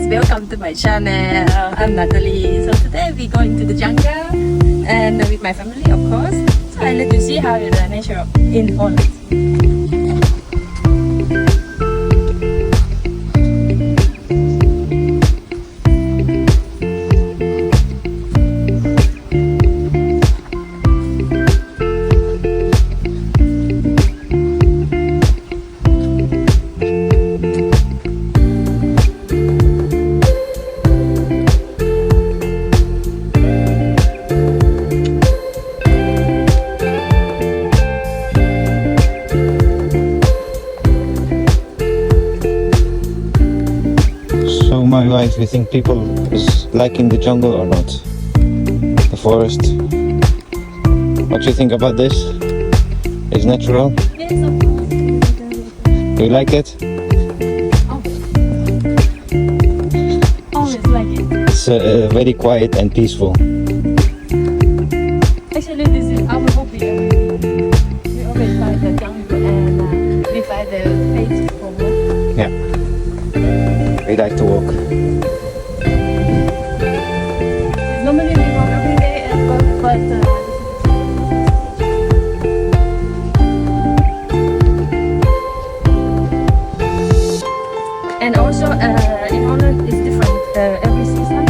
welcome to my channel. I'm Natalie. So today we're going to the jungle and with my family, of course. So I let you see how the nature in Holland. So my wife, you think people is liking the jungle or not? The forest? What do you think about this? It's natural? Yes, of course. Do you like it? Always like it. It's very quiet and peaceful. Actually, this is our hobby. We always find the jungle and we find the place for work. Yeah. We like to walk. Normally we walk every day at work, but and also in Holland it's different every season.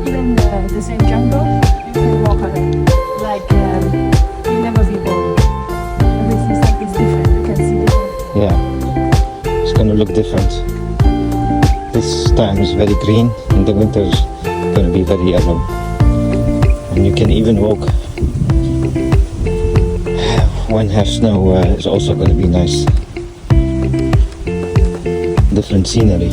Even the same jungle, you can walk like you never be bored. Every season is different. You can see different. Yeah. It's gonna look different. This time is very green, in the winter is gonna be very yellow. And you can even walk when have snow is also gonna be nice. Different scenery.